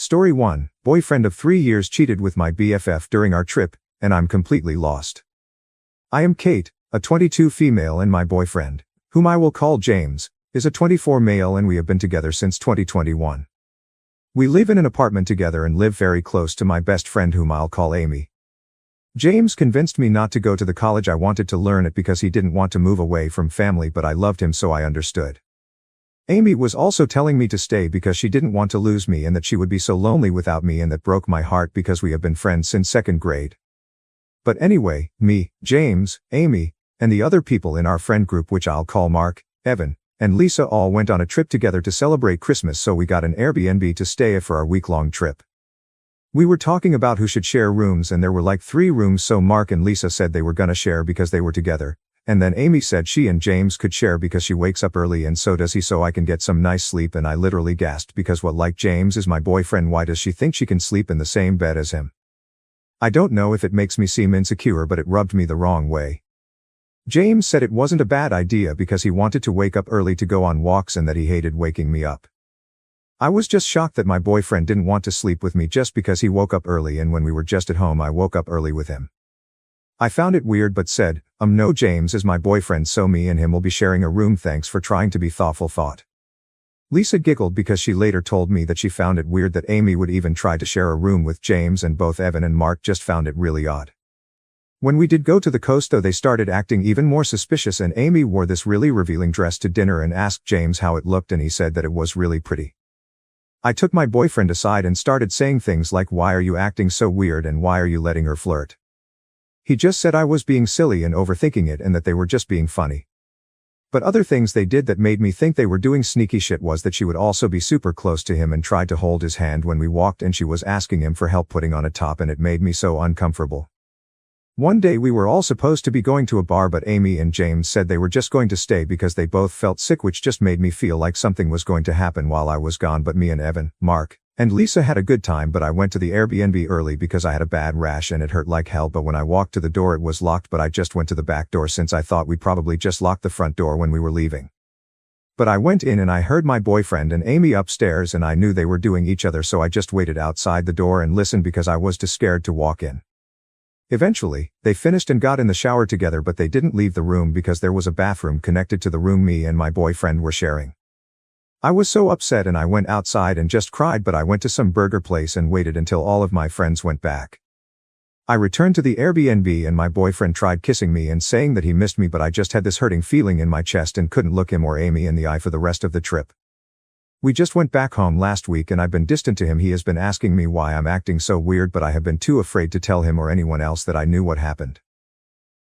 Story 1. Boyfriend of 3 years cheated with my BFF during our trip, and I'm completely lost. I am Kate, a 22 female, and my boyfriend, whom I will call James, is a 24 male, and we have been together since 2021. We live in an apartment together and live very close to my best friend, whom I'll call Amy. James convinced me not to go to the college I wanted to learn at because he didn't want to move away from family, but I loved him, so I understood. Amy was also telling me to stay because she didn't want to lose me and that she would be so lonely without me, and that broke my heart because we have been friends since 2nd grade. But anyway, me, James, Amy, and the other people in our friend group, which I'll call Mark, Evan, and Lisa, all went on a trip together to celebrate Christmas, so we got an Airbnb to stay at for our week-long trip. We were talking about who should share rooms, and there were like 3 rooms, so Mark and Lisa said they were gonna share because they were together. And then Amy said she and James could share because she wakes up early and so does he, so I can get some nice sleep, and I literally gasped because what, like, James is my boyfriend, why does she think she can sleep in the same bed as him? I don't know if it makes me seem insecure, but it rubbed me the wrong way. James said it wasn't a bad idea because he wanted to wake up early to go on walks and that he hated waking me up. I was just shocked that my boyfriend didn't want to sleep with me just because he woke up early, and when we were just at home I woke up early with him. I found it weird but said, no, James is my boyfriend, so me and him will be sharing a room, thanks for trying to be thoughtful. Thought. Lisa giggled because she later told me that she found it weird that Amy would even try to share a room with James, and both Evan and Mark just found it really odd. When we did go to the coast though, they started acting even more suspicious, and Amy wore this really revealing dress to dinner and asked James how it looked, and he said that it was really pretty. I took my boyfriend aside and started saying things like, why are you acting so weird and why are you letting her flirt? He just said I was being silly and overthinking it and that they were just being funny. But other things they did that made me think they were doing sneaky shit was that she would also be super close to him and tried to hold his hand when we walked, and she was asking him for help putting on a top, and it made me so uncomfortable. One day we were all supposed to be going to a bar, but Amy and James said they were just going to stay because they both felt sick, which just made me feel like something was going to happen while I was gone. But me and Evan, Mark, and Lisa had a good time, but I went to the Airbnb early because I had a bad rash and it hurt like hell. But when I walked to the door it was locked, but I just went to the back door since I thought we probably just locked the front door when we were leaving. But I went in and I heard my boyfriend and Amy upstairs, and I knew they were doing each other, so I just waited outside the door and listened because I was too scared to walk in. Eventually, they finished and got in the shower together, but they didn't leave the room because there was a bathroom connected to the room me and my boyfriend were sharing. I was so upset and I went outside and just cried, but I went to some burger place and waited until all of my friends went back. I returned to the Airbnb and my boyfriend tried kissing me and saying that he missed me, but I just had this hurting feeling in my chest and couldn't look him or Amy in the eye for the rest of the trip. We just went back home last week and I've been distant to him. He has been asking me why I'm acting so weird, but I have been too afraid to tell him or anyone else that I knew what happened.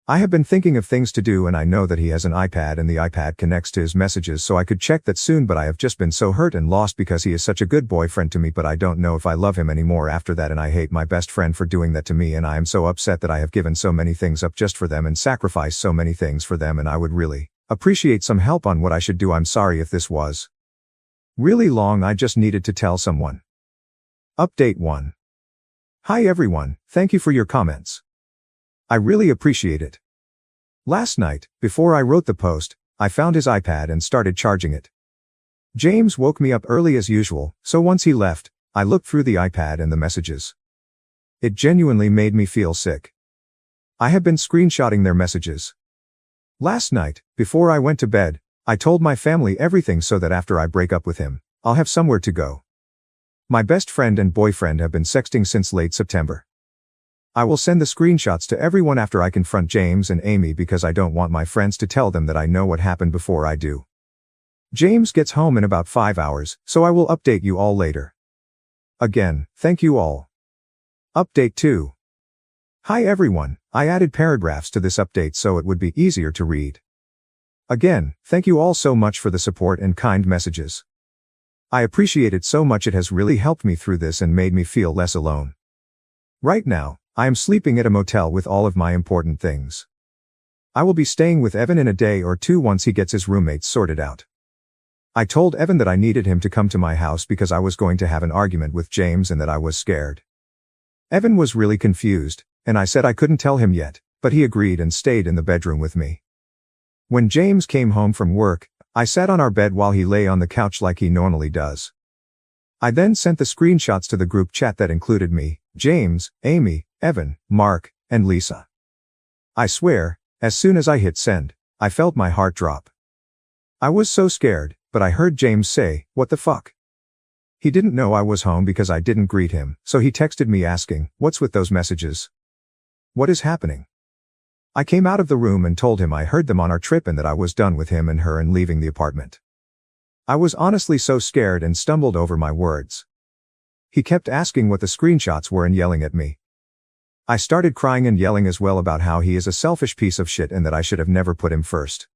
I have been thinking of things to do, and I know that he has an iPad and the iPad connects to his messages, so I could check that soon, but I have just been so hurt and lost because he is such a good boyfriend to me, but I don't know if I love him anymore after that, and I hate my best friend for doing that to me, and I am so upset that I have given so many things up just for them and sacrificed so many things for them, and I would really appreciate some help on what I should do. I'm sorry if this was really long, I just needed to tell someone. Update 1. Hi everyone, thank you for your comments. I really appreciate it. Last night, before I wrote the post, I found his iPad and started charging it. James woke me up early as usual, so once he left, I looked through the iPad and the messages. It genuinely made me feel sick. I have been screenshotting their messages. Last night, before I went to bed, I told my family everything so that after I break up with him, I'll have somewhere to go. My best friend and boyfriend have been sexting since late September. I will send the screenshots to everyone after I confront James and Amy because I don't want my friends to tell them that I know what happened before I do. James gets home in about 5 hours, so I will update you all later. Again, thank you all. Update 2. Hi everyone, I added paragraphs to this update so it would be easier to read. Again, thank you all so much for the support and kind messages. I appreciate it so much. It has really helped me through this and made me feel less alone. Right now, I am sleeping at a motel with all of my important things. I will be staying with Evan in a day or two once he gets his roommates sorted out. I told Evan that I needed him to come to my house because I was going to have an argument with James and that I was scared. Evan was really confused, and I said I couldn't tell him yet, but he agreed and stayed in the bedroom with me. When James came home from work, I sat on our bed while he lay on the couch like he normally does. I then sent the screenshots to the group chat that included me, James, Amy, Evan, Mark, and Lisa. I swear, as soon as I hit send, I felt my heart drop. I was so scared, but I heard James say, "What the fuck?" He didn't know I was home because I didn't greet him, so he texted me asking, "What's with those messages? What is happening?" I came out of the room and told him I heard them on our trip and that I was done with him and her and leaving the apartment. I was honestly so scared and stumbled over my words. He kept asking what the screenshots were and yelling at me. I started crying and yelling as well about how he is a selfish piece of shit and that I should have never put him first.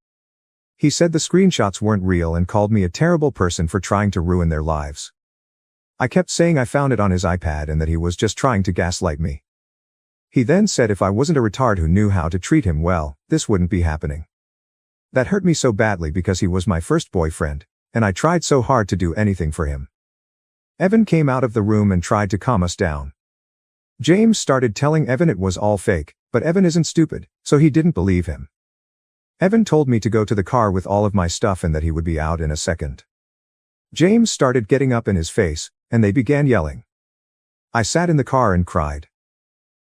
He said the screenshots weren't real and called me a terrible person for trying to ruin their lives. I kept saying I found it on his iPad and that he was just trying to gaslight me. He then said if I wasn't a retard who knew how to treat him well, this wouldn't be happening. That hurt me so badly because he was my first boyfriend, and I tried so hard to do anything for him. Evan came out of the room and tried to calm us down. James started telling Evan it was all fake, but Evan isn't stupid, so he didn't believe him. Evan told me to go to the car with all of my stuff and that he would be out in a second. James started getting up in his face, and they began yelling. I sat in the car and cried.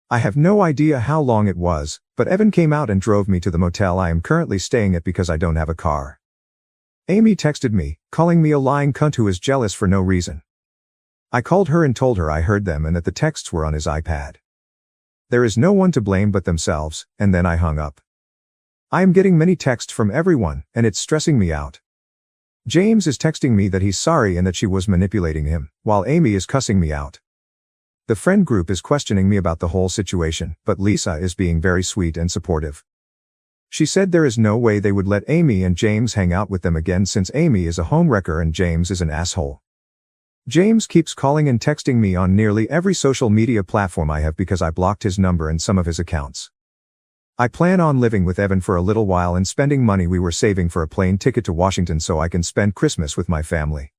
I have no idea how long it was, but Evan came out and drove me to the motel I am currently staying at because I don't have a car. Amy texted me, calling me a lying cunt who is jealous for no reason. I called her and told her I heard them and that the texts were on his iPad. There is no one to blame but themselves, and then I hung up. I am getting many texts from everyone, and it's stressing me out. James is texting me that he's sorry and that she was manipulating him, while Amy is cussing me out. The friend group is questioning me about the whole situation, but Lisa is being very sweet and supportive. She said there is no way they would let Amy and James hang out with them again since Amy is a homewrecker and James is an asshole. James keeps calling and texting me on nearly every social media platform I have because I blocked his number and some of his accounts. I plan on living with Evan for a little while and spending money we were saving for a plane ticket to Washington so I can spend Christmas with my family.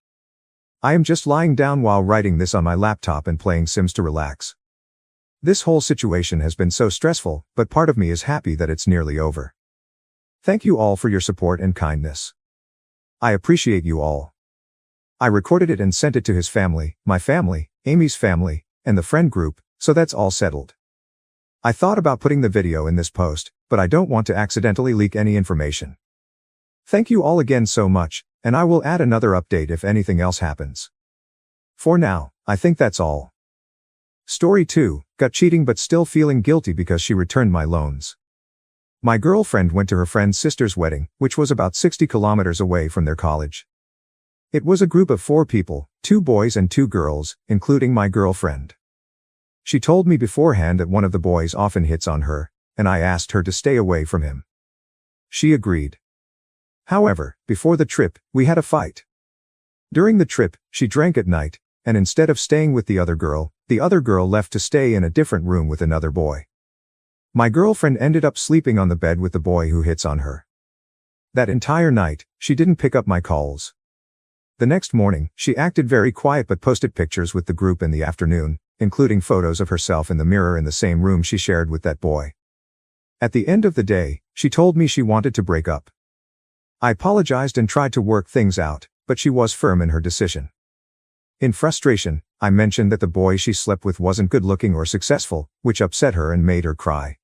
I am just lying down while writing this on my laptop and playing Sims to relax. This whole situation has been so stressful, but part of me is happy that it's nearly over. Thank you all for your support and kindness. I appreciate you all. I recorded it and sent it to his family, my family, Amy's family, and the friend group, so that's all settled. I thought about putting the video in this post, but I don't want to accidentally leak any information. Thank you all again so much, and I will add another update if anything else happens. For now, I think that's all. Story 2, got cheating but still feeling guilty because she returned my loans. My girlfriend went to her friend's sister's wedding, which was about 60 kilometers away from their college. It was a group of 4 people, 2 boys and 2 girls, including my girlfriend. She told me beforehand that one of the boys often hits on her, and I asked her to stay away from him. She agreed. However, before the trip, we had a fight. During the trip, she drank at night, and instead of staying with the other girl left to stay in a different room with another boy. My girlfriend ended up sleeping on the bed with the boy who hits on her. That entire night, she didn't pick up my calls. The next morning, she acted very quiet but posted pictures with the group in the afternoon, including photos of herself in the mirror in the same room she shared with that boy. At the end of the day, she told me she wanted to break up. I apologized and tried to work things out, but she was firm in her decision. In frustration, I mentioned that the boy she slept with wasn't good looking or successful, which upset her and made her cry.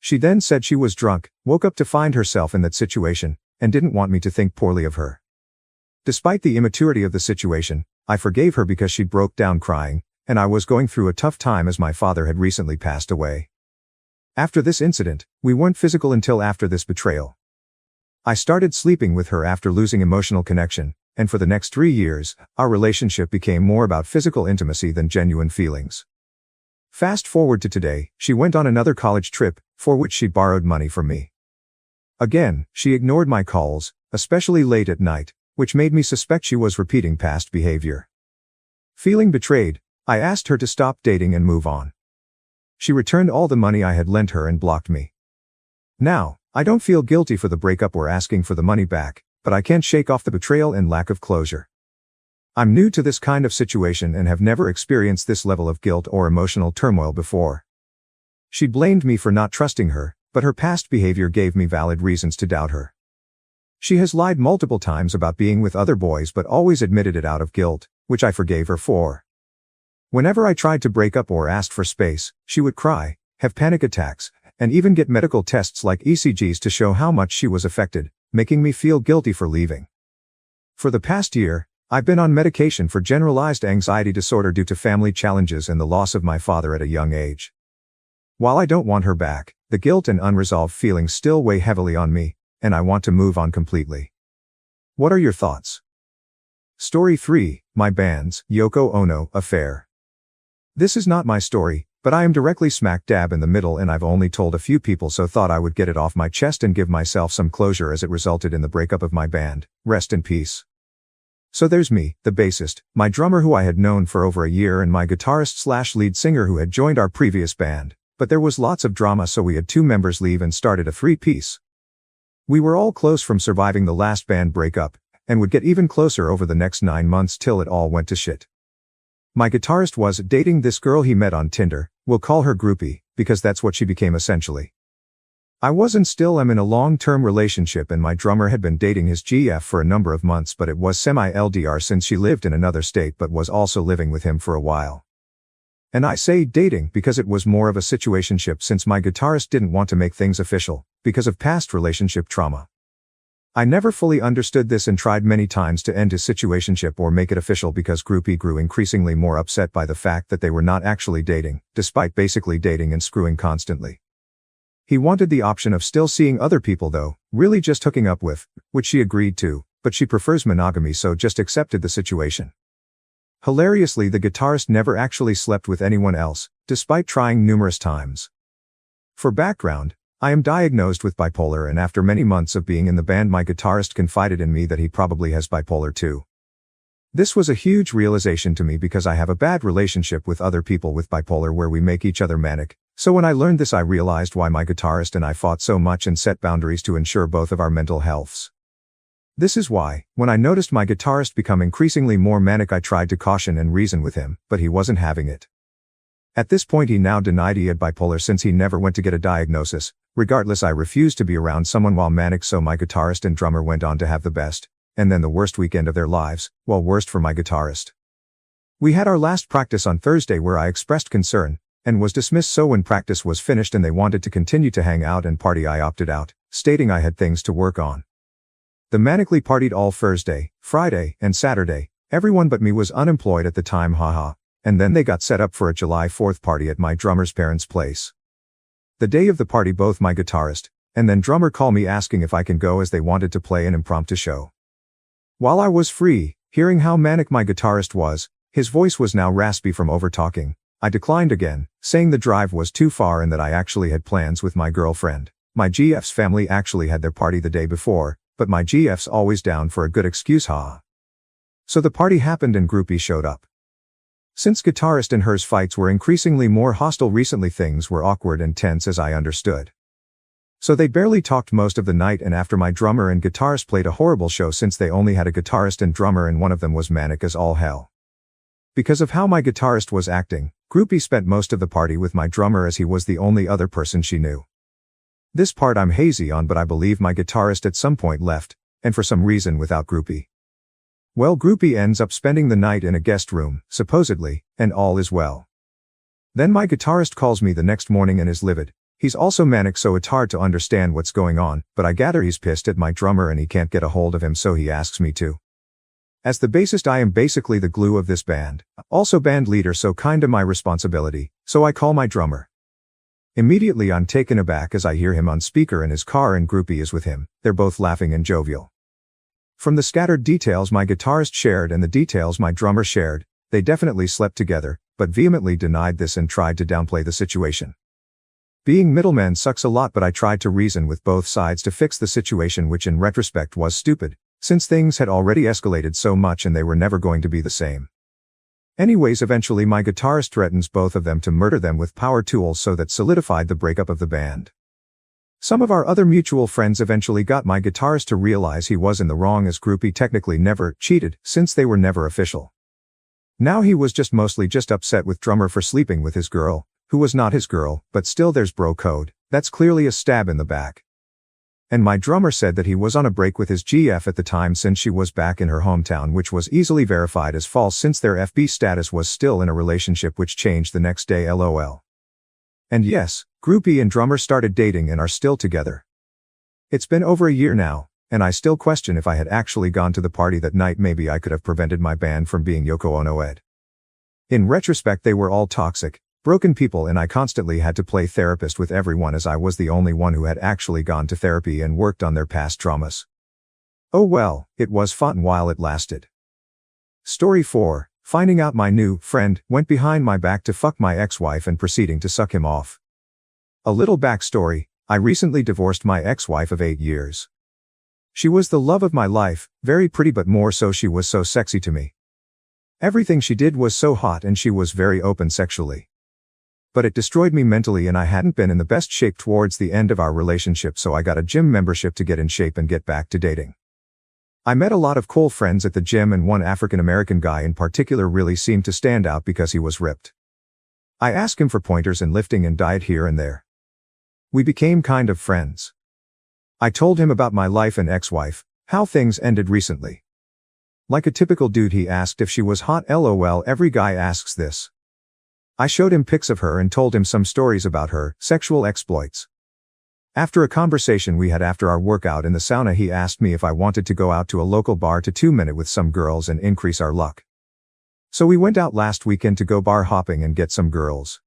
She then said she was drunk, woke up to find herself in that situation, and didn't want me to think poorly of her. Despite the immaturity of the situation, I forgave her because she broke down crying, and I was going through a tough time as my father had recently passed away. After this incident, we weren't physical until after this betrayal. I started sleeping with her after losing emotional connection, and for the next 3 years, our relationship became more about physical intimacy than genuine feelings. Fast forward to today, she went on another college trip, for which she borrowed money from me. Again, she ignored my calls, especially late at night, which made me suspect she was repeating past behavior. Feeling betrayed, I asked her to stop dating and move on. She returned all the money I had lent her and blocked me. Now, I don't feel guilty for the breakup or asking for the money back, but I can't shake off the betrayal and lack of closure. I'm new to this kind of situation and have never experienced this level of guilt or emotional turmoil before. She blamed me for not trusting her, but her past behavior gave me valid reasons to doubt her. She has lied multiple times about being with other boys but always admitted it out of guilt, which I forgave her for. Whenever I tried to break up or asked for space, she would cry, have panic attacks, and even get medical tests like ECGs to show how much she was affected, making me feel guilty for leaving. For the past year, I've been on medication for generalized anxiety disorder due to family challenges and the loss of my father at a young age. While I don't want her back, the guilt and unresolved feelings still weigh heavily on me, and I want to move on completely. What are your thoughts? Story 3, My Band's Yoko Ono Affair. This is not my story, but I am directly smack dab in the middle and I've only told a few people, so thought I would get it off my chest and give myself some closure as it resulted in the breakup of my band. Rest in peace. So there's me, the bassist, my drummer who I had known for over a year, and my guitarist/lead singer who had joined our previous band. But there was lots of drama, so we had 2 members leave and started a 3-piece. We were all close from surviving the last band breakup, and would get even closer over the next 9 months till it all went to shit. My guitarist was dating this girl he met on Tinder. We'll call her Groupie, because that's what she became essentially. I was and still am in a long-term relationship, and my drummer had been dating his GF for a number of months, but it was semi-LDR since she lived in another state but was also living with him for a while. And I say dating because it was more of a situationship, since my guitarist didn't want to make things official, because of past relationship trauma. I never fully understood this and tried many times to end his situationship or make it official, because Groupie grew increasingly more upset by the fact that they were not actually dating, despite basically dating and screwing constantly. He wanted the option of still seeing other people though, really just hooking up with, which she agreed to, but she prefers monogamy, so just accepted the situation. Hilariously, the guitarist never actually slept with anyone else, despite trying numerous times. For background, I am diagnosed with bipolar, and after many months of being in the band, my guitarist confided in me that he probably has bipolar too. This was a huge realization to me because I have a bad relationship with other people with bipolar where we make each other manic, so when I learned this I realized why my guitarist and I fought so much and set boundaries to ensure both of our mental healths. This is why, when I noticed my guitarist become increasingly more manic, I tried to caution and reason with him, but he wasn't having it. At this point he now denied he had bipolar since he never went to get a diagnosis. Regardless, I refused to be around someone while manic, so my guitarist and drummer went on to have the best, and then the worst weekend of their lives, well, worst for my guitarist. We had our last practice on Thursday where I expressed concern, and was dismissed, so when practice was finished and they wanted to continue to hang out and party, I opted out, stating I had things to work on. The manically partied all Thursday, Friday, and Saturday. Everyone but me was unemployed at the time, haha, and then they got set up for a July 4th party at my drummer's parents' place. The day of the party, both my guitarist and then drummer call me asking if I can go, as they wanted to play an impromptu show. While I was free, hearing how manic my guitarist was, his voice was now raspy from over-talking, I declined again, saying the drive was too far and that I actually had plans with my girlfriend. My GF's family actually had their party the day before, but my GF's always down for a good excuse, haha. So the party happened and Groupie showed up. Since guitarist and hers fights were increasingly more hostile recently, things were awkward and tense as I understood. So they barely talked most of the night, and after my drummer and guitarist played a horrible show since they only had a guitarist and drummer and one of them was manic as all hell. Because of how my guitarist was acting, Groupie spent most of the party with my drummer as he was the only other person she knew. This part I'm hazy on, but I believe my guitarist at some point left, and for some reason without Groupie. Well, Groupie ends up spending the night in a guest room, supposedly, and all is well. Then my guitarist calls me the next morning and is livid. He's also manic, so it's hard to understand what's going on, but I gather he's pissed at my drummer and he can't get a hold of him, so he asks me to. As the bassist, I am basically the glue of this band, also band leader, so kinda my responsibility, so I call my drummer. Immediately I'm taken aback as I hear him on speaker in his car and Groupie is with him. They're both laughing and jovial. From the scattered details my guitarist shared and the details my drummer shared, they definitely slept together, but vehemently denied this and tried to downplay the situation. Being middleman sucks a lot, but I tried to reason with both sides to fix the situation, which in retrospect was stupid, since things had already escalated so much and they were never going to be the same. Anyways, eventually my guitarist threatens both of them to murder them with power tools, so that solidified the breakup of the band. Some of our other mutual friends eventually got my guitarist to realize he was in the wrong, as Groupie technically never cheated, since they were never official. Now he was mostly just upset with drummer for sleeping with his girl, who was not his girl, but still there's bro code. That's clearly a stab in the back. And my drummer said that he was on a break with his GF at the time since she was back in her hometown, which was easily verified as false since their FB status was still in a relationship, which changed the next day, lol. And yes, groupie and drummer started dating and are still together. It's been over a year now, and I still question if I had actually gone to the party that night, maybe I could have prevented my band from being Yoko Ono-ed. In retrospect, they were all toxic, broken people, and I constantly had to play therapist with everyone as I was the only one who had actually gone to therapy and worked on their past traumas. Oh well, it was fun while it lasted. Story 4, finding out my new friend went behind my back to fuck my ex-wife and proceeding to suck him off. A little backstory, I recently divorced my ex-wife of 8 years. She was the love of my life, very pretty, but more so she was so sexy to me. Everything she did was so hot and she was very open sexually. But it destroyed me mentally and I hadn't been in the best shape towards the end of our relationship, so I got a gym membership to get in shape and get back to dating. I met a lot of cool friends at the gym, and one African American guy in particular really seemed to stand out because he was ripped. I asked him for pointers in lifting and diet here and there. We became kind of friends. I told him about my life and ex-wife, how things ended recently. Like a typical dude, he asked if she was hot, lol, every guy asks this. I showed him pics of her and told him some stories about her sexual exploits. After a conversation we had after our workout in the sauna, he asked me if I wanted to go out to a local bar to 2-minute with some girls and increase our luck. So we went out last weekend to go bar hopping and get some girls.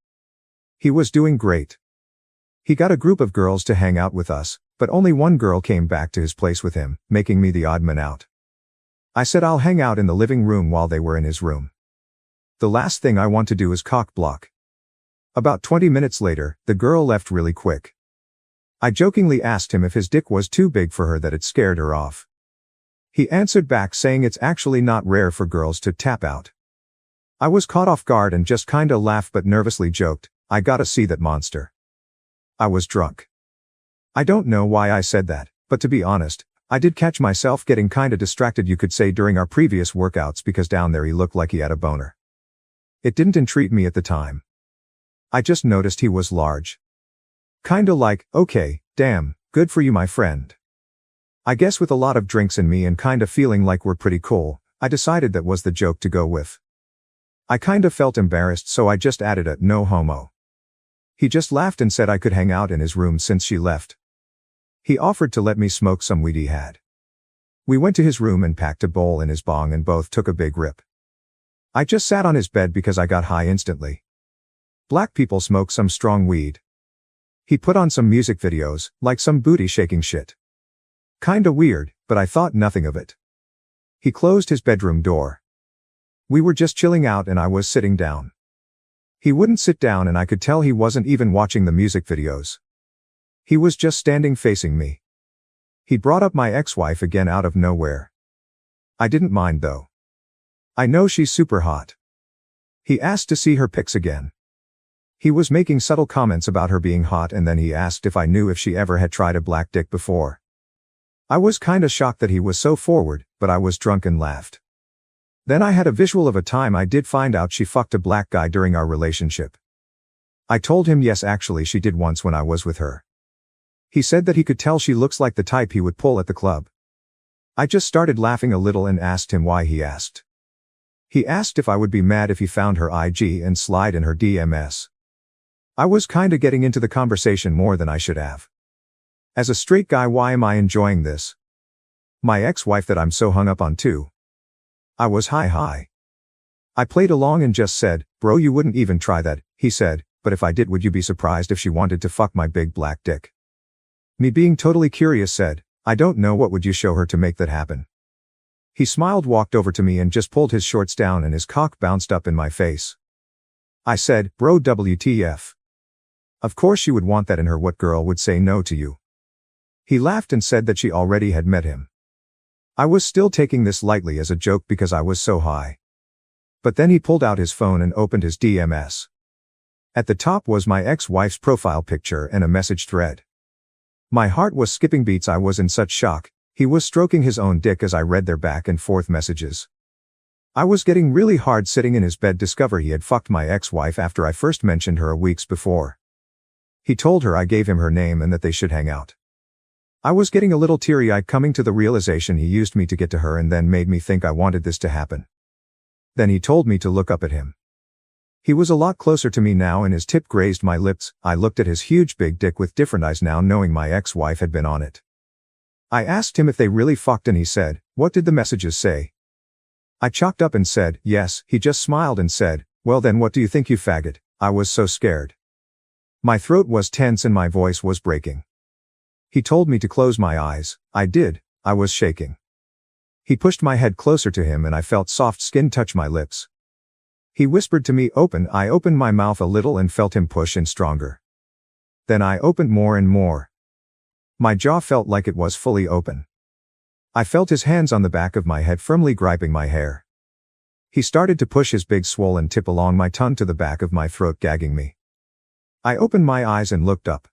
He was doing great. He got a group of girls to hang out with us, but only one girl came back to his place with him, making me the odd man out. I said I'll hang out in the living room while they were in his room. The last thing I want to do is cock block. About 20 minutes later, the girl left really quick. I jokingly asked him if his dick was too big for her, that it scared her off. He answered back saying it's actually not rare for girls to tap out. I was caught off guard and just kinda laughed but nervously joked, I gotta see that monster. I was drunk. I don't know why I said that, but to be honest, I did catch myself getting kinda distracted, you could say, during our previous workouts, because down there he looked like he had a boner. It didn't intrigue me at the time. I just noticed he was large. Kinda like, okay, damn, good for you, my friend. I guess with a lot of drinks in me and kinda feeling like we're pretty cool, I decided that was the joke to go with. I kinda felt embarrassed, so I just added a no homo. He just laughed and said I could hang out in his room since she left. He offered to let me smoke some weed he had. We went to his room and packed a bowl in his bong and both took a big rip. I just sat on his bed because I got high instantly. Black people smoke some strong weed. He put on some music videos, like some booty shaking shit. Kinda weird, but I thought nothing of it. He closed his bedroom door. We were just chilling out and I was sitting down. He wouldn't sit down and I could tell he wasn't even watching the music videos. He was just standing facing me. He brought up my ex-wife again out of nowhere. I didn't mind though. I know she's super hot. He asked to see her pics again. He was making subtle comments about her being hot, and then he asked if I knew if she ever had tried a black dick before. I was kinda shocked that he was so forward, but I was drunk and laughed. Then I had a visual of a time I did find out she fucked a black guy during our relationship. I told him yes, actually she did once when I was with her. He said that he could tell she looks like the type he would pull at the club. I just started laughing a little and asked him why he asked. He asked if I would be mad if he found her IG and slide in her DMs. I was kinda getting into the conversation more than I should have. As a straight guy, why am I enjoying this? My ex-wife that I'm so hung up on too. I was high. I played along and just said, bro, you wouldn't even try that, he said, but if I did, would you be surprised if she wanted to fuck my big black dick? Me being totally curious said, I don't know, what would you show her to make that happen? He smiled, walked over to me and just pulled his shorts down and his cock bounced up in my face. I said, bro, WTF. Of course she would want that in her, what girl would say no to you? He laughed and said that she already had met him. I was still taking this lightly as a joke because I was so high. But then he pulled out his phone and opened his DMs. At the top was my ex-wife's profile picture and a message thread. My heart was skipping beats, I was in such shock. He was stroking his own dick as I read their back and forth messages. I was getting really hard sitting in his bed, discover he had fucked my ex-wife after I first mentioned her weeks before. He told her I gave him her name and that they should hang out. I was getting a little teary-eyed coming to the realization he used me to get to her and then made me think I wanted this to happen. Then he told me to look up at him. He was a lot closer to me now and his tip grazed my lips. I looked at his huge big dick with different eyes now knowing my ex-wife had been on it. I asked him if they really fucked and he said, "What did the messages say?" I chalked up and said, "Yes." He just smiled and said, "Well then what do you think, you faggot?" I was so scared. My throat was tense and my voice was breaking. He told me to close my eyes. I did. I was shaking. He pushed my head closer to him and I felt soft skin touch my lips. He whispered to me, "Open." I opened my mouth a little and felt him push in stronger. Then I opened more and more. My jaw felt like it was fully open. I felt his hands on the back of my head firmly gripping my hair. He started to push his big swollen tip along my tongue to the back of my throat, gagging me. I opened my eyes and looked up.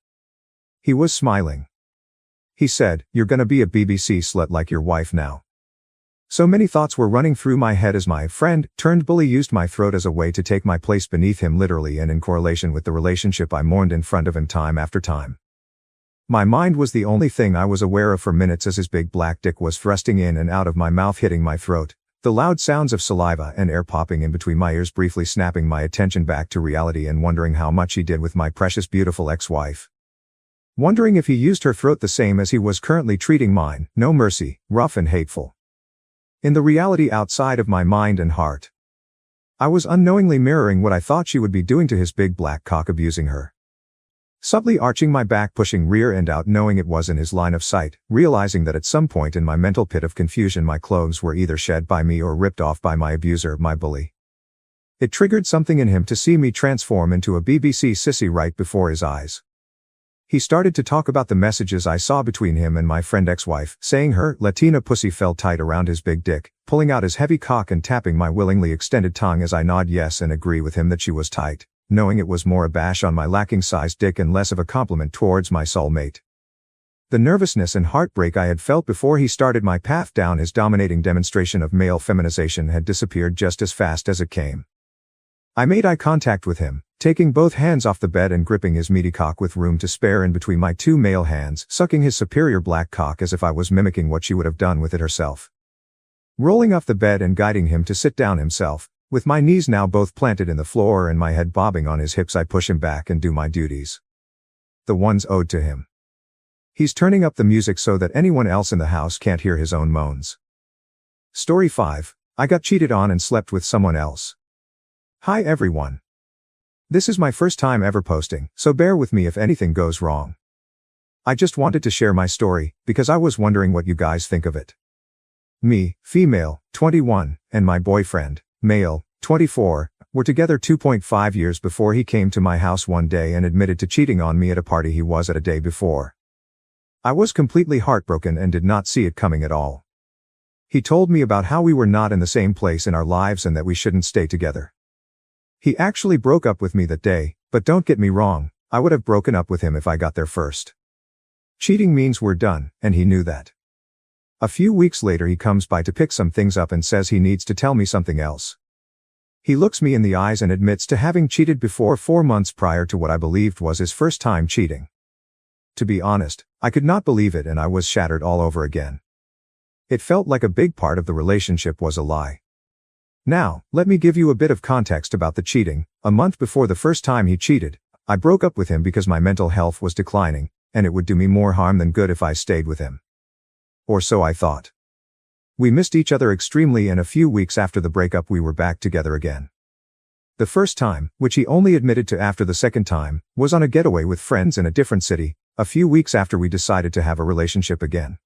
He was smiling. He said, "You're gonna be a BBC slut like your wife now." So many thoughts were running through my head as my friend turned bully used my throat as a way to take my place beneath him, literally and in correlation with the relationship I mourned in front of him time after time. My mind was the only thing I was aware of for minutes as his big black dick was thrusting in and out of my mouth, hitting my throat, the loud sounds of saliva and air popping in between my ears briefly snapping my attention back to reality and wondering how much he did with my precious beautiful ex-wife. Wondering if he used her throat the same as he was currently treating mine, no mercy, rough and hateful. In the reality outside of my mind and heart, I was unknowingly mirroring what I thought she would be doing to his big black cock, abusing her. Subtly arching my back, pushing rear end out, knowing it was in his line of sight, realizing that at some point in my mental pit of confusion my clothes were either shed by me or ripped off by my abuser, my bully. It triggered something in him to see me transform into a BBC sissy right before his eyes. He started to talk about the messages I saw between him and my friend ex-wife, saying her Latina pussy felt tight around his big dick, pulling out his heavy cock and tapping my willingly extended tongue as I nod yes and agree with him that she was tight, knowing it was more a bash on my lacking sized dick and less of a compliment towards my soulmate. The nervousness and heartbreak I had felt before he started my path down his dominating demonstration of male feminization had disappeared just as fast as it came. I made eye contact with him, taking both hands off the bed and gripping his meaty cock with room to spare in between my two male hands, sucking his superior black cock as if I was mimicking what she would have done with it herself. Rolling off the bed and guiding him to sit down himself, with my knees now both planted in the floor and my head bobbing on his hips, I push him back and do my duties. The ones owed to him. He's turning up the music so that anyone else in the house can't hear his own moans. Story 5. I got cheated on and slept with someone else. Hi everyone. This is my first time ever posting, so bear with me if anything goes wrong. I just wanted to share my story, because I was wondering what you guys think of it. Me, female, 21, and my boyfriend, male, 24, were together 2.5 years before he came to my house one day and admitted to cheating on me at a party he was at a day before. I was completely heartbroken and did not see it coming at all. He told me about how we were not in the same place in our lives and that we shouldn't stay together. He actually broke up with me that day, but don't get me wrong, I would have broken up with him if I got there first. Cheating means we're done, and he knew that. A few weeks later he comes by to pick some things up and says he needs to tell me something else. He looks me in the eyes and admits to having cheated before 4 months prior to what I believed was his first time cheating. To be honest, I could not believe it and I was shattered all over again. It felt like a big part of the relationship was a lie. Now, let me give you a bit of context about the cheating. A month before the first time he cheated, I broke up with him because my mental health was declining, and it would do me more harm than good if I stayed with him. Or so I thought. We missed each other extremely and a few weeks after the breakup we were back together again. The first time, which he only admitted to after the second time, was on a getaway with friends in a different city, a few weeks after we decided to have a relationship again.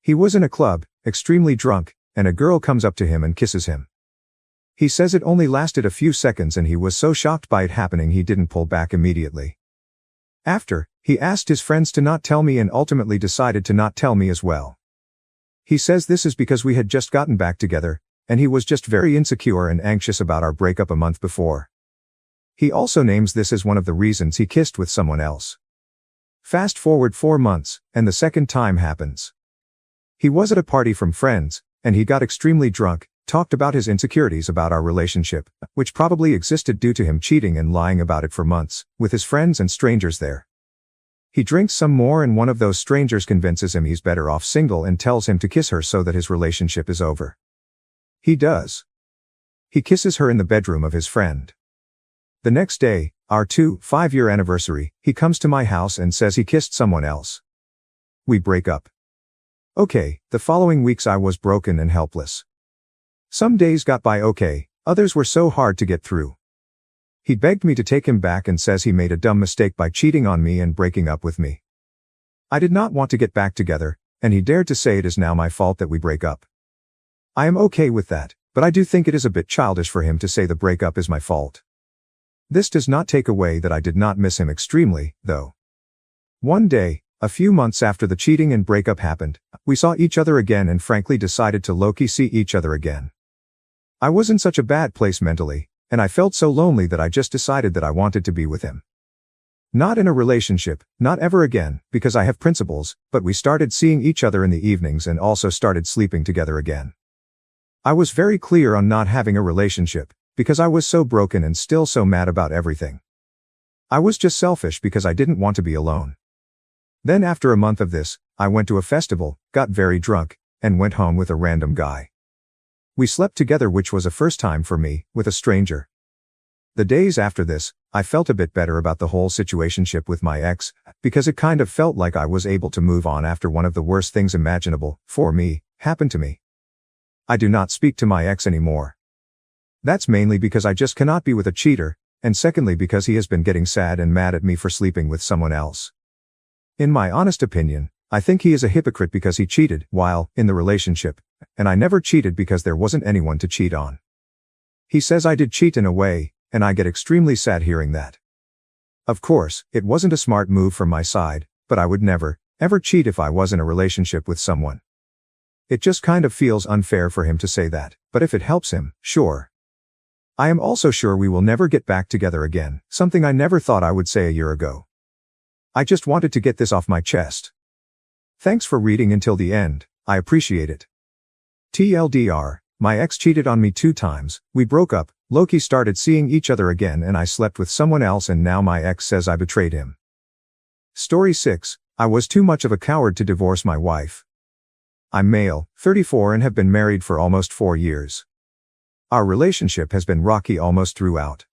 He was in a club, extremely drunk, and a girl comes up to him and kisses him. He says it only lasted a few seconds and he was so shocked by it happening he didn't pull back immediately. After, he asked his friends to not tell me and ultimately decided to not tell me as well. He says this is because we had just gotten back together, and he was just very insecure and anxious about our breakup a month before. He also names this as one of the reasons he kissed with someone else. Fast forward 4 months, and the second time happens. He was at a party from friends, and he got extremely drunk, talked about his insecurities about our relationship, which probably existed due to him cheating and lying about it for months, with his friends and strangers there. He drinks some more and one of those strangers convinces him he's better off single and tells him to kiss her so that his relationship is over. He does. He kisses her in the bedroom of his friend. The next day, our 5-year anniversary, he comes to my house and says he kissed someone else. We break up. Okay, the following weeks I was broken and helpless. Some days got by okay, others were so hard to get through. He begged me to take him back and says he made a dumb mistake by cheating on me and breaking up with me. I did not want to get back together, and he dared to say it is now my fault that we break up. I am okay with that, but I do think it is a bit childish for him to say the breakup is my fault. This does not take away that I did not miss him extremely, though. One day, a few months after the cheating and breakup happened, we saw each other again and frankly decided to low-key see each other again. I was in such a bad place mentally, and I felt so lonely that I just decided that I wanted to be with him. Not in a relationship, not ever again, because I have principles, but we started seeing each other in the evenings and also started sleeping together again. I was very clear on not having a relationship, because I was so broken and still so mad about everything. I was just selfish because I didn't want to be alone. Then after a month of this, I went to a festival, got very drunk, and went home with a random guy. We slept together, which was a first time for me, with a stranger. The days after this, I felt a bit better about the whole situationship with my ex, because it kind of felt like I was able to move on after one of the worst things imaginable, for me, happened to me. I do not speak to my ex anymore. That's mainly because I just cannot be with a cheater, and secondly because he has been getting sad and mad at me for sleeping with someone else. In my honest opinion, I think he is a hypocrite because he cheated while in the relationship, and I never cheated because there wasn't anyone to cheat on. He says I did cheat in a way, and I get extremely sad hearing that. Of course, it wasn't a smart move from my side, but I would never, ever cheat if I was in a relationship with someone. It just kind of feels unfair for him to say that, but if it helps him, sure. I am also sure we will never get back together again, something I never thought I would say a year ago. I just wanted to get this off my chest. Thanks for reading until the end, I appreciate it. TLDR, my ex cheated on me 2 times, we broke up, Loki started seeing each other again and I slept with someone else and now my ex says I betrayed him. Story 6, I was too much of a coward to divorce my wife. I'm male, 34 and have been married for almost 4 years. Our relationship has been rocky almost throughout.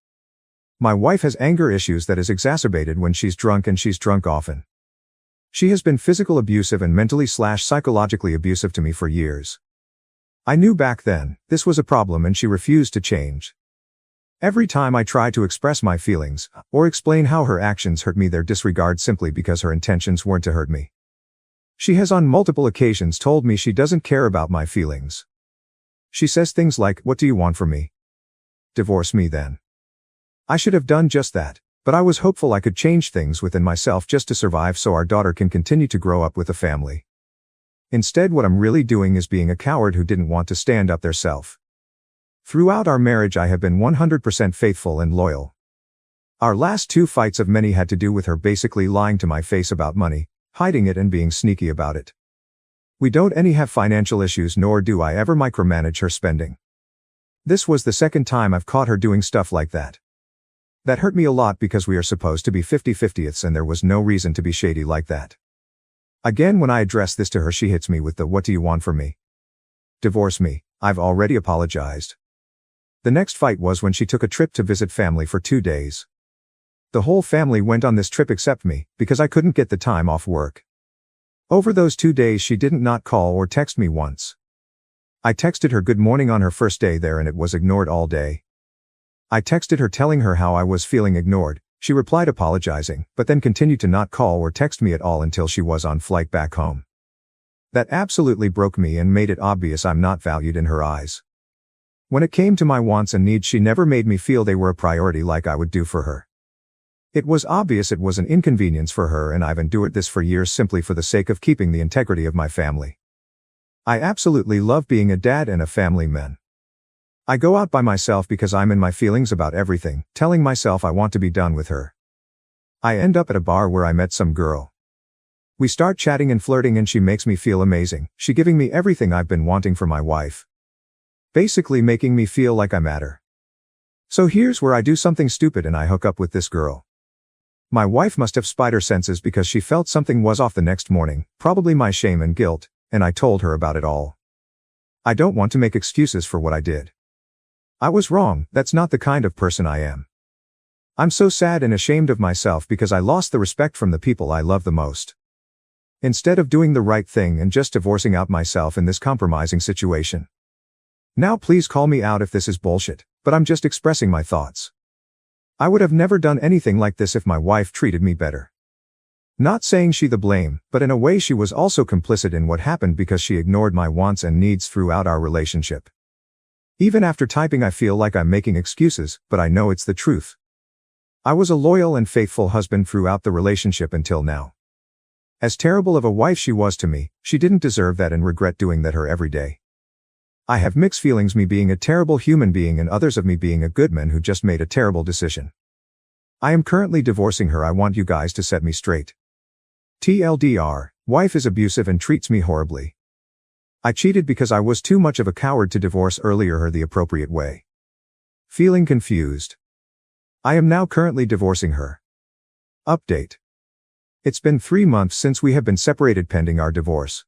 My wife has anger issues that is exacerbated when she's drunk and she's drunk often. She has been physical abusive and mentally/psychologically abusive to me for years. I knew back then, this was a problem and she refused to change. Every time I try to express my feelings, or explain how her actions hurt me, they're disregarded simply because her intentions weren't to hurt me. She has on multiple occasions told me she doesn't care about my feelings. She says things like, "What do you want from me? Divorce me then." I should have done just that, but I was hopeful I could change things within myself just to survive so our daughter can continue to grow up with a family. Instead, what I'm really doing is being a coward who didn't want to stand up their self. Throughout our marriage I have been 100% faithful and loyal. Our last 2 fights of many had to do with her basically lying to my face about money, hiding it and being sneaky about it. We don't any have financial issues nor do I ever micromanage her spending. This was the 2nd time I've caught her doing stuff like that. That hurt me a lot because we are supposed to be 50-50ths and there was no reason to be shady like that. Again, when I address this to her she hits me with the "What do you want from me? Divorce me, I've already apologized." The next fight was when she took a trip to visit family for 2 days. The whole family went on this trip except me, because I couldn't get the time off work. Over those 2 days she didn't not call or text me once. I texted her good morning on her first day there and it was ignored all day. I texted her telling her how I was feeling ignored, she replied apologizing, but then continued to not call or text me at all until she was on flight back home. That absolutely broke me and made it obvious I'm not valued in her eyes. When it came to my wants and needs she never made me feel they were a priority like I would do for her. It was obvious it was an inconvenience for her and I've endured this for years simply for the sake of keeping the integrity of my family. I absolutely love being a dad and a family man. I go out by myself because I'm in my feelings about everything, telling myself I want to be done with her. I end up at a bar where I met some girl. We start chatting and flirting and she makes me feel amazing, she giving me everything I've been wanting for my wife. Basically making me feel like I matter. So here's where I do something stupid and I hook up with this girl. My wife must have spider senses because she felt something was off the next morning, probably my shame and guilt, and I told her about it all. I don't want to make excuses for what I did. I was wrong, that's not the kind of person I am. I'm so sad and ashamed of myself because I lost the respect from the people I love the most. Instead of doing the right thing and just divorcing out myself in this compromising situation. Now please call me out if this is bullshit, but I'm just expressing my thoughts. I would have never done anything like this if my wife treated me better. Not saying she the blame, but in a way she was also complicit in what happened because she ignored my wants and needs throughout our relationship. Even after typing I feel like I'm making excuses, but I know it's the truth. I was a loyal and faithful husband throughout the relationship until now. As terrible of a wife she was to me, she didn't deserve that and regret doing that her every day. I have mixed feelings, me being a terrible human being and others of me being a good man who just made a terrible decision. I am currently divorcing her. I want you guys to set me straight. TLDR, wife is abusive and treats me horribly. I cheated because I was too much of a coward to divorce earlier her the appropriate way. Feeling confused. I am now currently divorcing her. Update. It's been 3 months since we have been separated pending our divorce.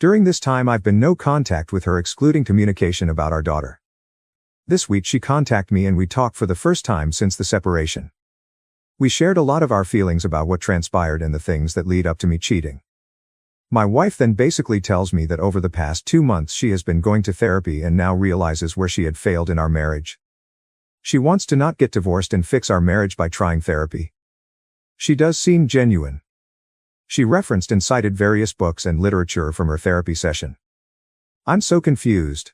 During this time I've been no contact with her excluding communication about our daughter. This week she contacted me and we talked for the first time since the separation. We shared a lot of our feelings about what transpired and the things that lead up to me cheating. My wife then basically tells me that over the past 2 months she has been going to therapy and now realizes where she had failed in our marriage. She wants to not get divorced and fix our marriage by trying therapy. She does seem genuine. She referenced and cited various books and literature from her therapy session. I'm so confused.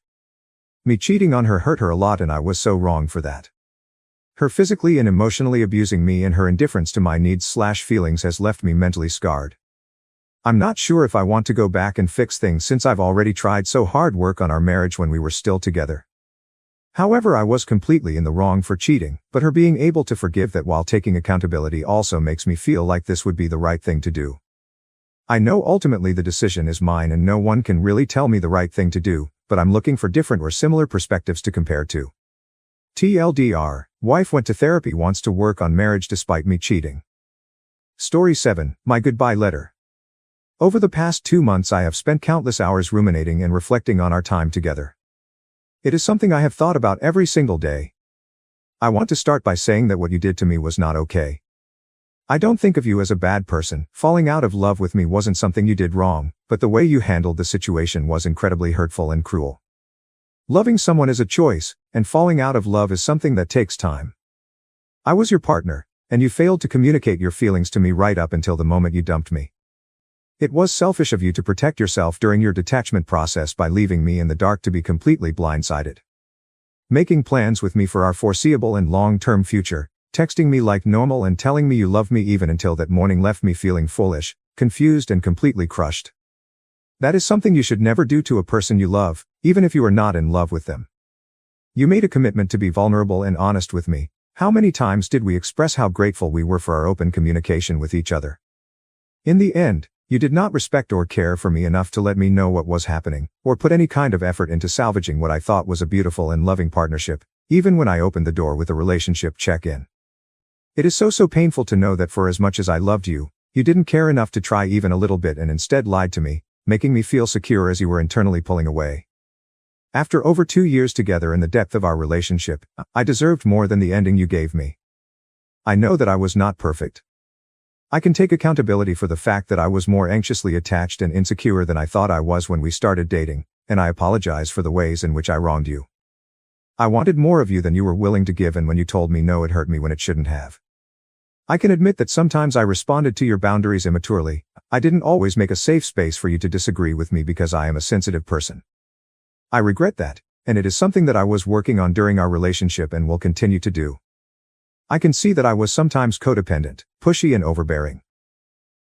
Me cheating on her hurt her a lot and I was so wrong for that. Her physically and emotionally abusing me and her indifference to my needs/feelings has left me mentally scarred. I'm not sure if I want to go back and fix things since I've already tried so hard work on our marriage when we were still together. However, I was completely in the wrong for cheating, but her being able to forgive that while taking accountability also makes me feel like this would be the right thing to do. I know ultimately the decision is mine and no one can really tell me the right thing to do, but I'm looking for different or similar perspectives to compare to. TLDR, wife went to therapy, wants to work on marriage despite me cheating. Story 7, my goodbye letter. Over the past 2 months I have spent countless hours ruminating and reflecting on our time together. It is something I have thought about every single day. I want to start by saying that what you did to me was not okay. I don't think of you as a bad person. Falling out of love with me wasn't something you did wrong, but the way you handled the situation was incredibly hurtful and cruel. Loving someone is a choice, and falling out of love is something that takes time. I was your partner, and you failed to communicate your feelings to me right up until the moment you dumped me. It was selfish of you to protect yourself during your detachment process by leaving me in the dark to be completely blindsided. Making plans with me for our foreseeable and long-term future, texting me like normal and telling me you love me even until that morning left me feeling foolish, confused and completely crushed. That is something you should never do to a person you love, even if you are not in love with them. You made a commitment to be vulnerable and honest with me. How many times did we express how grateful we were for our open communication with each other? In the end, you did not respect or care for me enough to let me know what was happening, or put any kind of effort into salvaging what I thought was a beautiful and loving partnership, even when I opened the door with a relationship check-in. It is so painful to know that for as much as I loved you, you didn't care enough to try even a little bit and instead lied to me, making me feel secure as you were internally pulling away. After over 2 years together in the depth of our relationship, I deserved more than the ending you gave me. I know that I was not perfect. I can take accountability for the fact that I was more anxiously attached and insecure than I thought I was when we started dating, and I apologize for the ways in which I wronged you. I wanted more of you than you were willing to give, and when you told me no, it hurt me when it shouldn't have. I can admit that sometimes I responded to your boundaries immaturely. I didn't always make a safe space for you to disagree with me because I am a sensitive person. I regret that, and it is something that I was working on during our relationship and will continue to do. I can see that I was sometimes codependent, pushy and overbearing.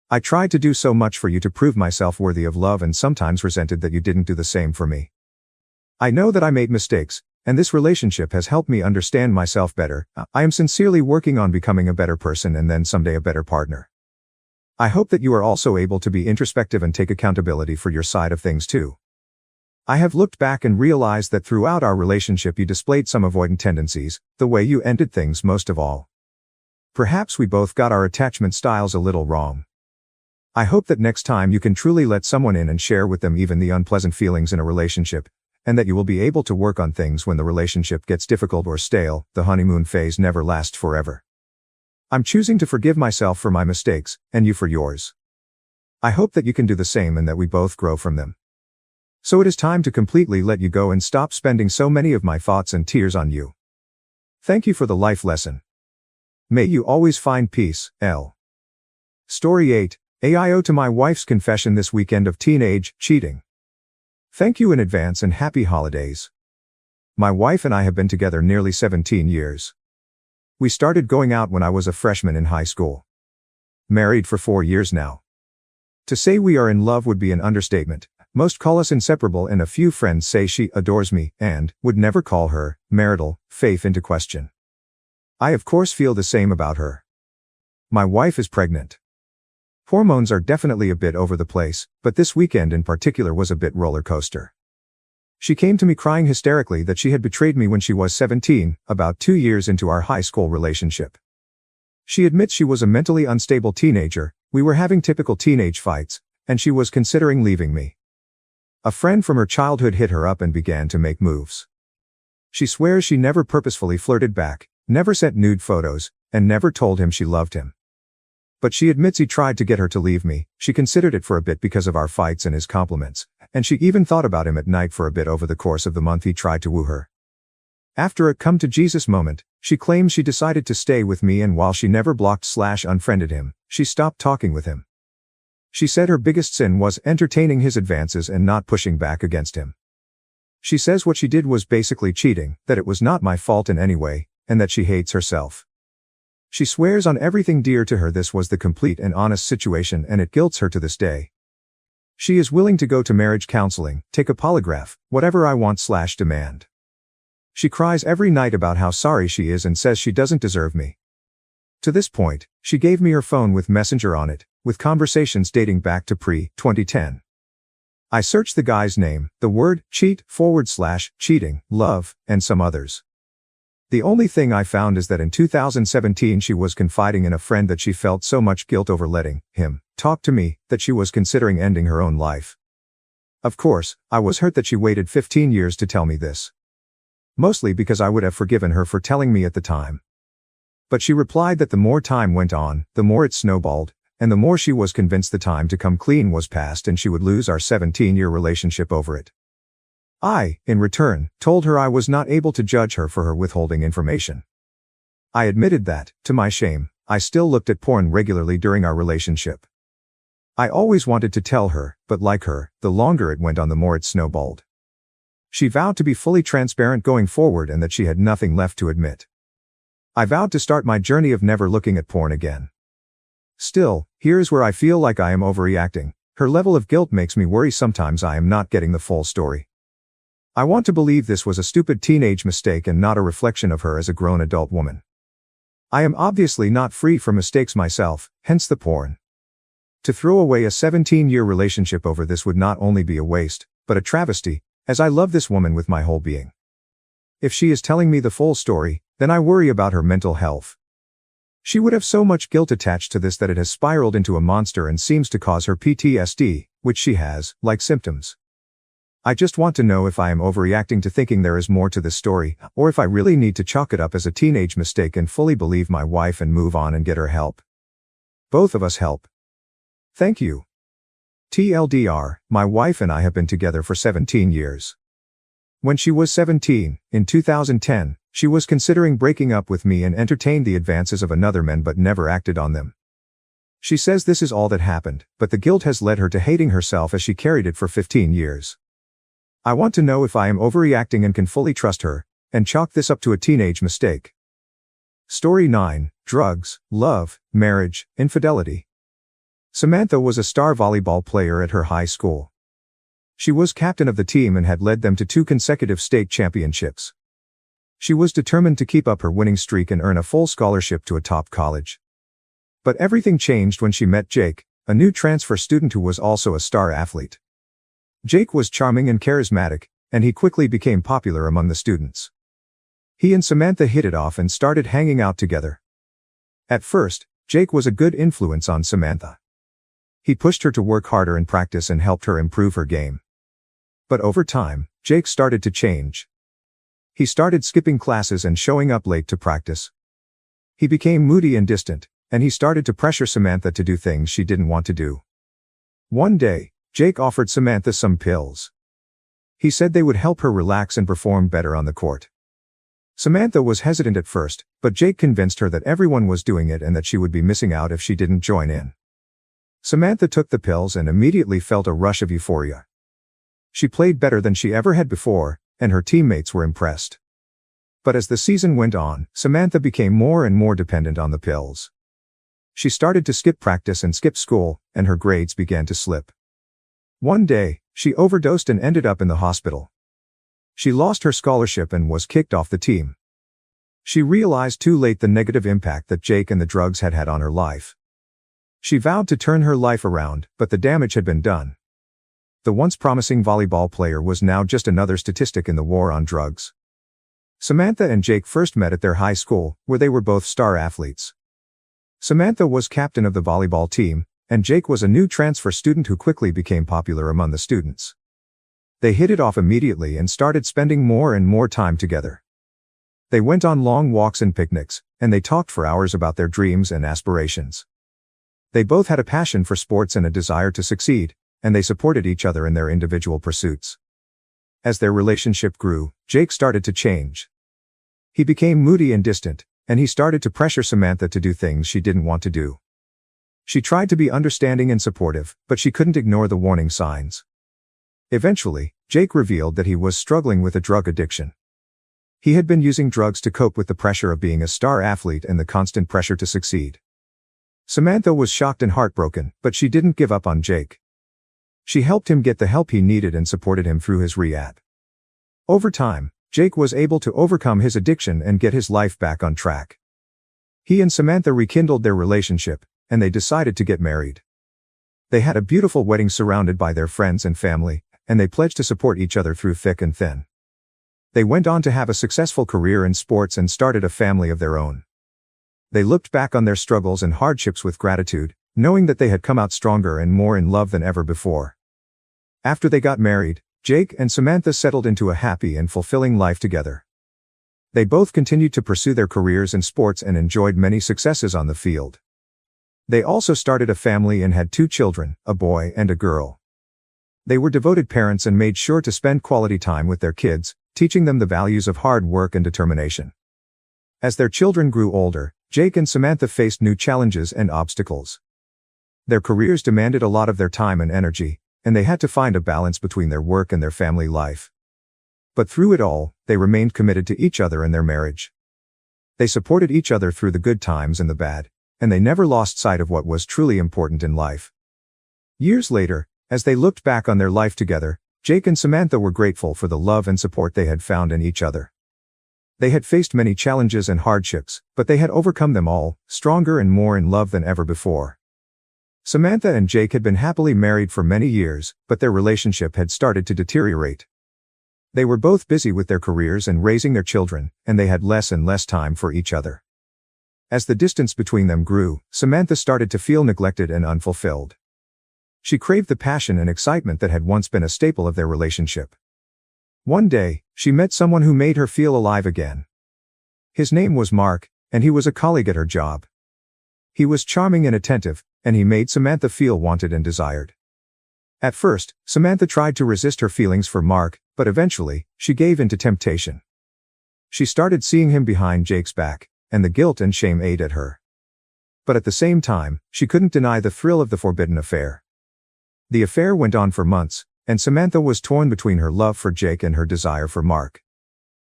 I tried to do so much for you to prove myself worthy of love and sometimes resented that you didn't do the same for me. I know that I made mistakes, and this relationship has helped me understand myself better. I am sincerely working on becoming a better person and then someday a better partner. I hope that you are also able to be introspective and take accountability for your side of things too. I have looked back and realized that throughout our relationship you displayed some avoidant tendencies, the way you ended things most of all. Perhaps we both got our attachment styles a little wrong. I hope that next time you can truly let someone in and share with them even the unpleasant feelings in a relationship, and that you will be able to work on things when the relationship gets difficult or stale. The honeymoon phase never lasts forever. I'm choosing to forgive myself for my mistakes, and you for yours. I hope that you can do the same and that we both grow from them. So it is time to completely let you go and stop spending so many of my thoughts and tears on you. Thank you for the life lesson. May you always find peace, L. Story 8. AIO to my wife's confession this weekend of teenage cheating. Thank you in advance and happy holidays. My wife and I have been together nearly 17 years. We started going out when I was a freshman in high school. Married for 4 years now. To say we are in love would be an understatement. Most call us inseparable and a few friends say she adores me and would never call her marital faith into question. I of course feel the same about her. My wife is pregnant. Hormones are definitely a bit over the place, but this weekend in particular was a bit roller coaster. She came to me crying hysterically that she had betrayed me when she was 17, about 2 years into our high school relationship. She admits she was a mentally unstable teenager, we were having typical teenage fights, and she was considering leaving me. A friend from her childhood hit her up and began to make moves. She swears she never purposefully flirted back, never sent nude photos, and never told him she loved him. But she admits he tried to get her to leave me. She considered it for a bit because of our fights and his compliments, and she even thought about him at night for a bit over the course of the month he tried to woo her. After a come-to-Jesus moment, she claims she decided to stay with me, and while she never blocked/unfriended him, she stopped talking with him. She said her biggest sin was entertaining his advances and not pushing back against him. She says what she did was basically cheating, that it was not my fault in any way, and that she hates herself. She swears on everything dear to her this was the complete and honest situation, and it guilts her to this day. She is willing to go to marriage counseling, take a polygraph, whatever I want/demand. She cries every night about how sorry she is and says she doesn't deserve me. To this point, she gave me her phone with Messenger on it, with conversations dating back to pre-2010. I searched the guy's name, the word cheat/cheating, love, and some others. The only thing I found is that in 2017 she was confiding in a friend that she felt so much guilt over letting him talk to me that she was considering ending her own life. Of course, I was hurt that she waited 15 years to tell me this. Mostly because I would have forgiven her for telling me at the time. But she replied that the more time went on, the more it snowballed, and the more she was convinced the time to come clean was past and she would lose our 17-year relationship over it. I, in return, told her I was not able to judge her for her withholding information. I admitted that, to my shame, I still looked at porn regularly during our relationship. I always wanted to tell her, but like her, the longer it went on the more it snowballed. She vowed to be fully transparent going forward and that she had nothing left to admit. I vowed to start my journey of never looking at porn again. Still, here's where I feel like I am overreacting. Her level of guilt makes me worry sometimes I am not getting the full story. I want to believe this was a stupid teenage mistake and not a reflection of her as a grown adult woman. I am obviously not free from mistakes myself, hence the porn. To throw away a 17-year relationship over this would not only be a waste, but a travesty, as I love this woman with my whole being. If she is telling me the full story, then I worry about her mental health. She would have so much guilt attached to this that it has spiraled into a monster and seems to cause her PTSD, which she has, like symptoms. I just want to know if I am overreacting to thinking there is more to this story, or if I really need to chalk it up as a teenage mistake and fully believe my wife and move on and get her help. Both of us help. Thank you. TLDR, my wife and I have been together for 17 years. When she was 17, in 2010, she was considering breaking up with me and entertained the advances of another man but never acted on them. She says this is all that happened, but the guilt has led her to hating herself as she carried it for 15 years. I want to know if I am overreacting and can fully trust her, and chalk this up to a teenage mistake. Story 9, Drugs, Love, Marriage, Infidelity. Samantha was a star volleyball player at her high school. She was captain of the team and had led them to 2 consecutive state championships. She was determined to keep up her winning streak and earn a full scholarship to a top college. But everything changed when she met Jake, a new transfer student who was also a star athlete. Jake was charming and charismatic, and he quickly became popular among the students. He and Samantha hit it off and started hanging out together. At first, Jake was a good influence on Samantha. He pushed her to work harder in practice and helped her improve her game. But over time, Jake started to change. He started skipping classes and showing up late to practice. He became moody and distant, and he started to pressure Samantha to do things she didn't want to do. One day, Jake offered Samantha some pills. He said they would help her relax and perform better on the court. Samantha was hesitant at first, but Jake convinced her that everyone was doing it and that she would be missing out if she didn't join in. Samantha took the pills and immediately felt a rush of euphoria. She played better than she ever had before, and her teammates were impressed. But as the season went on, Samantha became more and more dependent on the pills. She started to skip practice and skip school, and her grades began to slip. One day, she overdosed and ended up in the hospital. She lost her scholarship and was kicked off the team. She realized too late the negative impact that Jake and the drugs had had on her life. She vowed to turn her life around, but the damage had been done. The once promising volleyball player was now just another statistic in the war on drugs. Samantha and Jake first met at their high school, where they were both star athletes. Samantha was captain of the volleyball team, and Jake was a new transfer student who quickly became popular among the students. They hit it off immediately and started spending more and more time together. They went on long walks and picnics, and they talked for hours about their dreams and aspirations. They both had a passion for sports and a desire to succeed, and they supported each other in their individual pursuits. As their relationship grew, Jake started to change. He became moody and distant, and he started to pressure Samantha to do things she didn't want to do. She tried to be understanding and supportive, but she couldn't ignore the warning signs. Eventually, Jake revealed that he was struggling with a drug addiction. He had been using drugs to cope with the pressure of being a star athlete and the constant pressure to succeed. Samantha was shocked and heartbroken, but she didn't give up on Jake. She helped him get the help he needed and supported him through his rehab. Over time, Jake was able to overcome his addiction and get his life back on track. He and Samantha rekindled their relationship, and they decided to get married. They had a beautiful wedding surrounded by their friends and family, and they pledged to support each other through thick and thin. They went on to have a successful career in sports and started a family of their own. They looked back on their struggles and hardships with gratitude, knowing that they had come out stronger and more in love than ever before. After they got married, Jake and Samantha settled into a happy and fulfilling life together. They both continued to pursue their careers in sports and enjoyed many successes on the field. They also started a family and had 2 children, a boy and a girl. They were devoted parents and made sure to spend quality time with their kids, teaching them the values of hard work and determination. As their children grew older, Jake and Samantha faced new challenges and obstacles. Their careers demanded a lot of their time and energy, and they had to find a balance between their work and their family life. But through it all, they remained committed to each other and their marriage. They supported each other through the good times and the bad, and they never lost sight of what was truly important in life. Years later, as they looked back on their life together, Jake and Samantha were grateful for the love and support they had found in each other. They had faced many challenges and hardships, but they had overcome them all, stronger and more in love than ever before. Samantha and Jake had been happily married for many years, but their relationship had started to deteriorate. They were both busy with their careers and raising their children, and they had less and less time for each other. As the distance between them grew, Samantha started to feel neglected and unfulfilled. She craved the passion and excitement that had once been a staple of their relationship. One day, she met someone who made her feel alive again. His name was Mark, and he was a colleague at her job. He was charming and attentive, and he made Samantha feel wanted and desired. At first, Samantha tried to resist her feelings for Mark, but eventually, she gave in to temptation. She started seeing him behind Jake's back, and the guilt and shame ate at her. But at the same time, she couldn't deny the thrill of the forbidden affair. The affair went on for months, and Samantha was torn between her love for Jake and her desire for Mark.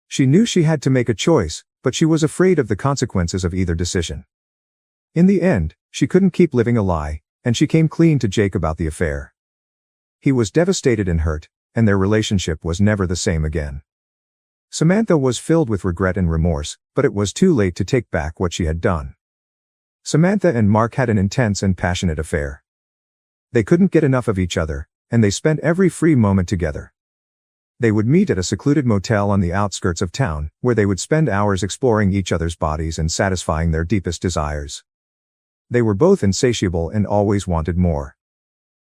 She knew she had to make a choice, but she was afraid of the consequences of either decision. In the end, she couldn't keep living a lie, and she came clean to Jake about the affair. He was devastated and hurt, and their relationship was never the same again. Samantha was filled with regret and remorse, but it was too late to take back what she had done. Samantha and Mark had an intense and passionate affair. They couldn't get enough of each other, and they spent every free moment together. They would meet at a secluded motel on the outskirts of town, where they would spend hours exploring each other's bodies and satisfying their deepest desires. They were both insatiable and always wanted more.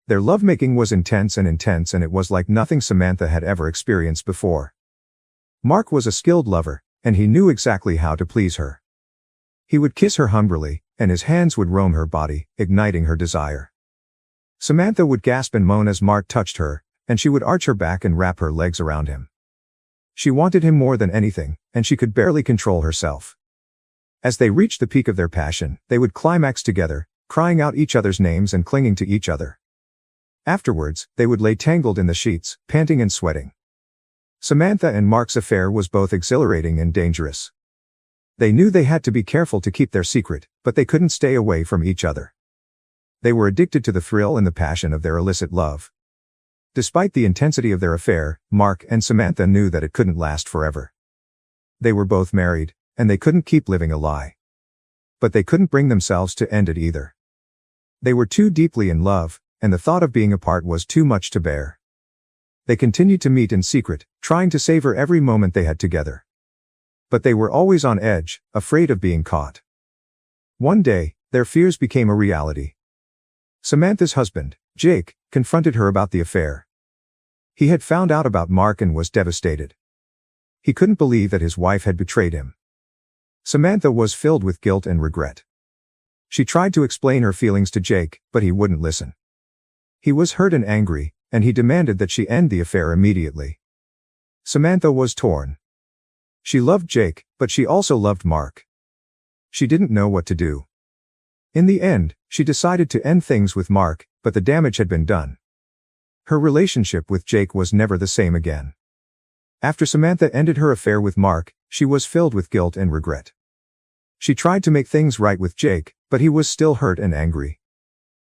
Their lovemaking was intense, and it was like nothing Samantha had ever experienced before. Mark was a skilled lover, and he knew exactly how to please her. He would kiss her hungrily, and his hands would roam her body, igniting her desire. Samantha would gasp and moan as Mark touched her, and she would arch her back and wrap her legs around him. She wanted him more than anything, and she could barely control herself. As they reached the peak of their passion, they would climax together, crying out each other's names and clinging to each other. Afterwards, they would lay tangled in the sheets, panting and sweating. Samantha and Mark's affair was both exhilarating and dangerous. They knew they had to be careful to keep their secret, but they couldn't stay away from each other. They were addicted to the thrill and the passion of their illicit love. Despite the intensity of their affair, Mark and Samantha knew that it couldn't last forever. They were both married, and they couldn't keep living a lie. But they couldn't bring themselves to end it either. They were too deeply in love, and the thought of being apart was too much to bear. They continued to meet in secret, trying to savor every moment they had together. But they were always on edge, afraid of being caught. One day, their fears became a reality. Samantha's husband, Jake, confronted her about the affair. He had found out about Mark and was devastated. He couldn't believe that his wife had betrayed him. Samantha was filled with guilt and regret. She tried to explain her feelings to Jake, but he wouldn't listen. He was hurt and angry, and he demanded that she end the affair immediately. Samantha was torn. She loved Jake, but she also loved Mark. She didn't know what to do. In the end, she decided to end things with Mark, but the damage had been done. Her relationship with Jake was never the same again. After Samantha ended her affair with Mark, she was filled with guilt and regret. She tried to make things right with Jake, but he was still hurt and angry.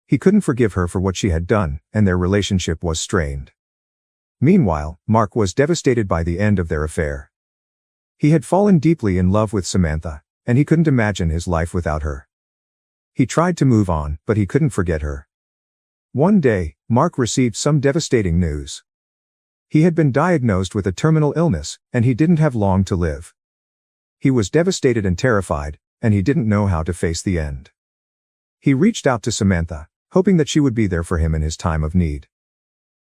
He couldn't forgive her for what she had done, and their relationship was strained. Meanwhile, Mark was devastated by the end of their affair. He had fallen deeply in love with Samantha, and he couldn't imagine his life without her. He tried to move on, but he couldn't forget her. One day, Mark received some devastating news. He had been diagnosed with a terminal illness, and he didn't have long to live. He was devastated and terrified, and he didn't know how to face the end. He reached out to Samantha, hoping that she would be there for him in his time of need.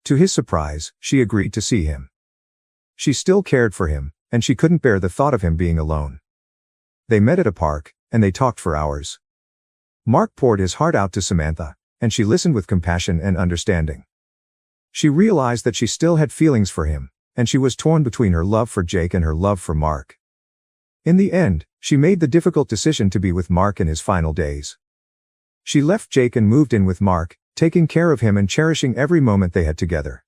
To his surprise, she agreed to see him. She still cared for him, and she couldn't bear the thought of him being alone. They met at a park, and they talked for hours. Mark poured his heart out to Samantha, and she listened with compassion and understanding. She realized that she still had feelings for him, and she was torn between her love for Jake and her love for Mark. In the end, she made the difficult decision to be with Mark in his final days. She left Jake and moved in with Mark, taking care of him and cherishing every moment they had together.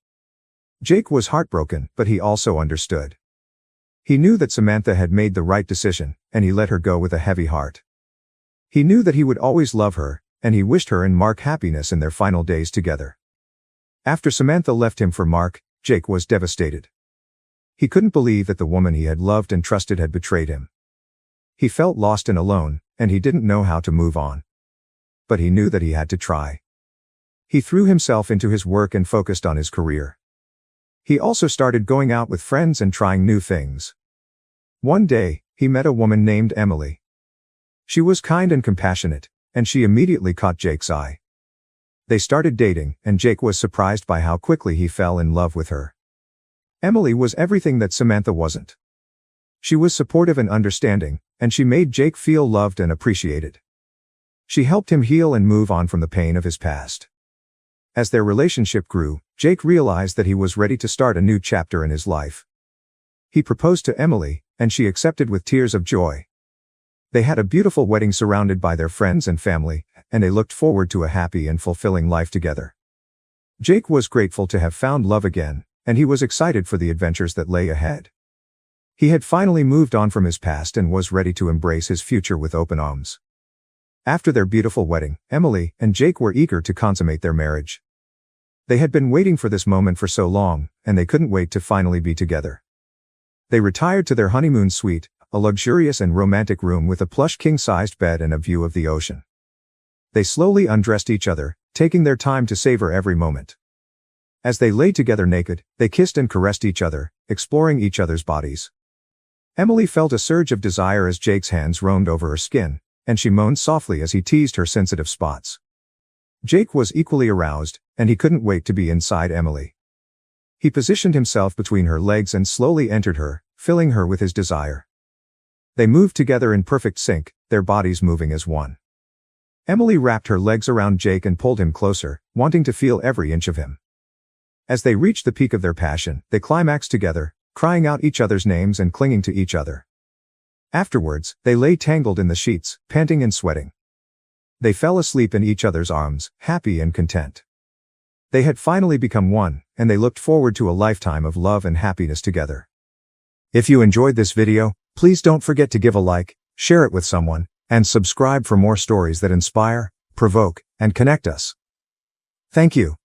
Jake was heartbroken, but he also understood. He knew that Samantha had made the right decision, and he let her go with a heavy heart. He knew that he would always love her, and he wished her and Mark happiness in their final days together. After Samantha left him for Mark, Jake was devastated. He couldn't believe that the woman he had loved and trusted had betrayed him. He felt lost and alone, and he didn't know how to move on. But he knew that he had to try. He threw himself into his work and focused on his career. He also started going out with friends and trying new things. One day, he met a woman named Emily. She was kind and compassionate, and she immediately caught Jake's eye. They started dating, and Jake was surprised by how quickly he fell in love with her. Emily was everything that Samantha wasn't. She was supportive and understanding, and she made Jake feel loved and appreciated. She helped him heal and move on from the pain of his past. As their relationship grew, Jake realized that he was ready to start a new chapter in his life. He proposed to Emily, and she accepted with tears of joy. They had a beautiful wedding surrounded by their friends and family, and they looked forward to a happy and fulfilling life together. Jake was grateful to have found love again, and he was excited for the adventures that lay ahead. He had finally moved on from his past and was ready to embrace his future with open arms. After their beautiful wedding, Emily and Jake were eager to consummate their marriage. They had been waiting for this moment for so long, and they couldn't wait to finally be together. They retired to their honeymoon suite, a luxurious and romantic room with a plush king-sized bed and a view of the ocean. They slowly undressed each other, taking their time to savor every moment. As they lay together naked, they kissed and caressed each other, exploring each other's bodies. Emily felt a surge of desire as Jake's hands roamed over her skin, and she moaned softly as he teased her sensitive spots. Jake was equally aroused, and he couldn't wait to be inside Emily. He positioned himself between her legs and slowly entered her, filling her with his desire. They moved together in perfect sync, their bodies moving as one. Emily wrapped her legs around Jake and pulled him closer, wanting to feel every inch of him. As they reached the peak of their passion, they climaxed together, crying out each other's names and clinging to each other. Afterwards, they lay tangled in the sheets, panting and sweating. They fell asleep in each other's arms, happy and content. They had finally become one, and they looked forward to a lifetime of love and happiness together. If you enjoyed this video, please don't forget to give a like, share it with someone, and subscribe for more stories that inspire, provoke, and connect us. Thank you.